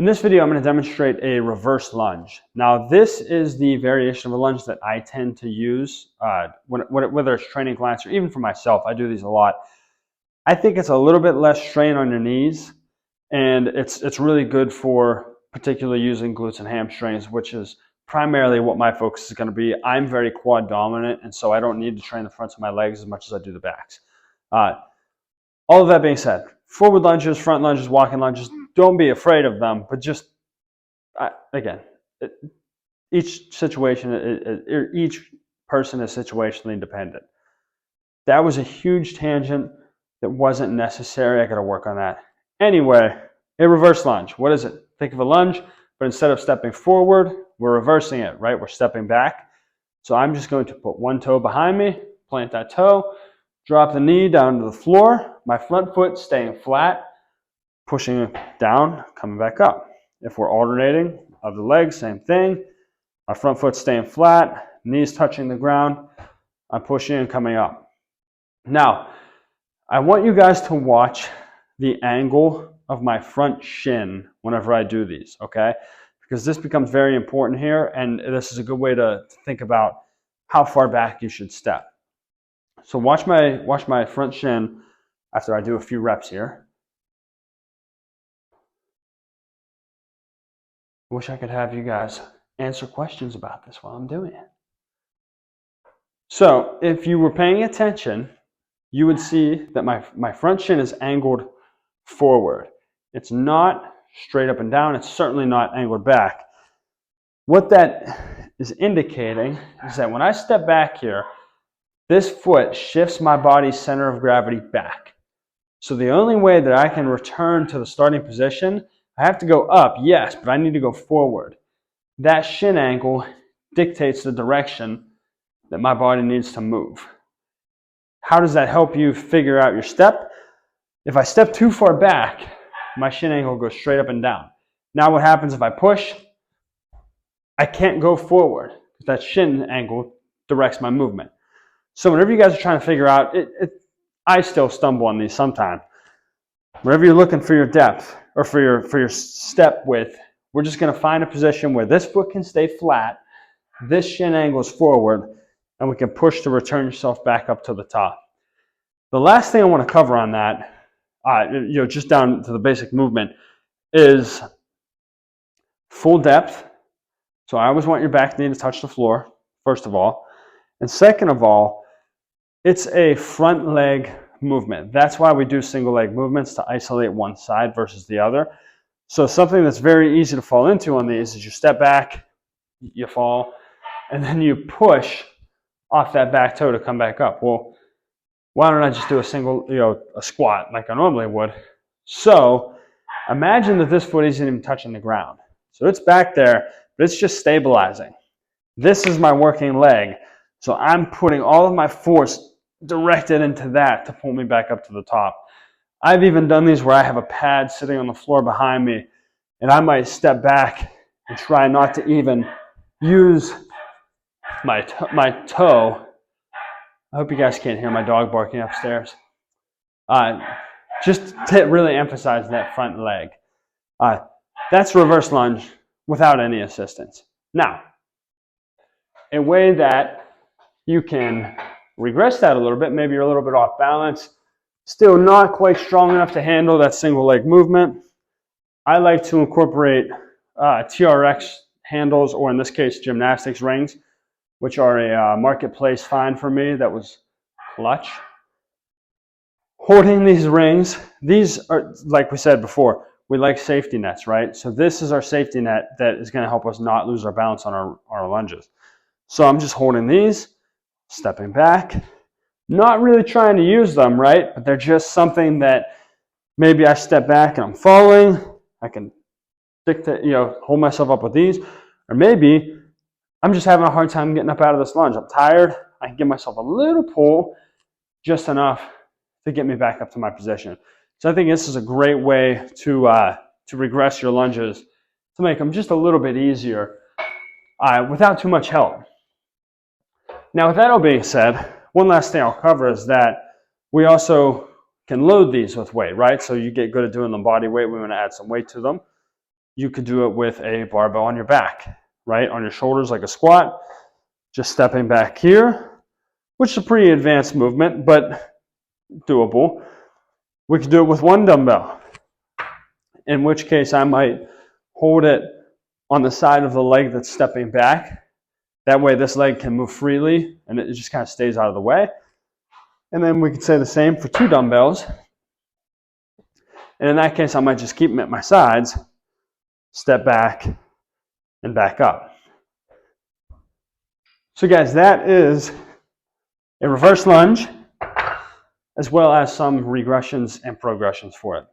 In this video, I'm going to demonstrate a reverse lunge. Now, this is the variation of a lunge that I tend to use, whether it's training clients or even for myself. I do these a lot. I think it's a little bit less strain on your knees, and it's really good for particularly using glutes and hamstrings, which is primarily what my focus is going to be. I'm very quad dominant, and so I don't need to train the fronts of my legs as much as I do the backs. All of that being said, forward lunges, front lunges, walking lunges, don't be afraid of them, but just, again, each situation, each person is situationally dependent. That was a huge tangent that wasn't necessary. I got to work on that. Anyway, a reverse lunge. What is it? Think of a lunge, but instead of stepping forward, we're reversing it, right? We're stepping back. So I'm just going to put one toe behind me, plant that toe, drop the knee down to the floor, my front foot staying flat, pushing it down, coming back up. If we're alternating of the legs, same thing. My front foot staying flat, knees touching the ground. I'm pushing and coming up. Now, I want you guys to watch the angle of my front shin whenever I do these, okay? Because this becomes very important here, and this is a good way to think about how far back you should step. So watch my front shin after I do a few reps here. I wish I could have you guys answer questions about this while I'm doing it. So if you were paying attention, you would see that my front shin is angled forward. It's not straight up and down. It's certainly not angled back. What that is indicating is that when I step back here, this foot shifts my body's center of gravity back. So the only way that I can return to the starting position, I have to go up, yes, but I need to go forward. That shin angle dictates the direction that my body needs to move. How does that help you figure out your step? If I step too far back, my shin angle goes straight up and down. Now what happens if I push? I can't go forward because that shin angle directs my movement. So whenever you guys are trying to figure out, I still stumble on these sometimes. Whenever you're looking for your depth or for your step width, we're just going to find a position where this foot can stay flat, this shin angle is forward, and we can push to return yourself back up to the top. The last thing I want to cover on that, just down to the basic movement, is full depth. So I always want your back knee to touch the floor, first of all. And second of all, it's a front leg movement. That's why we do single leg movements, to isolate one side versus the other. So something that's very easy to fall into on these is you step back, you fall, and then you push off that back toe to come back up. Well, why don't I just do a squat like I normally would? So imagine that this foot isn't even touching the ground. So it's back there, but it's just stabilizing. This is my working leg. So I'm putting all of my force directed into that to pull me back up to the top. I've even done these where I have a pad sitting on the floor behind me, and I might step back and try not to even use my toe. I hope you guys can't hear my dog barking upstairs. Just to really emphasize that front leg. That's reverse lunge without any assistance. Now, a way that you can regress that a little bit, maybe you're a little bit off balance, still not quite strong enough to handle that single leg movement. I like to incorporate TRX handles, or in this case, gymnastics rings, which are a marketplace find for me that was clutch. Holding these rings, these are, like we said before, we like safety nets, right? So this is our safety net that is going to help us not lose our balance on our lunges. So I'm just holding these, stepping back, not really trying to use them, right? But they're just something that maybe I step back and I'm falling. I can hold myself up with these. Or maybe I'm just having a hard time getting up out of this lunge. I'm tired. I can give myself a little pull, just enough to get me back up to my position. So I think this is a great way to regress your lunges, to make them just a little bit easier without too much help. Now, with that all being said, one last thing I'll cover is that we also can load these with weight, right? So you get good at doing them body weight. We want to add some weight to them. you could do it with a barbell on your back, right? On your shoulders like a squat, just stepping back here, which is a pretty advanced movement, but doable. We could do it with one dumbbell, in which case I might hold it on the side of the leg that's stepping back. That way this leg can move freely and it just kind of stays out of the way. And then we could say the same for two dumbbells. And in that case, I might just keep them at my sides, step back, and back up. So guys, that is a reverse lunge, as well as some regressions and progressions for it.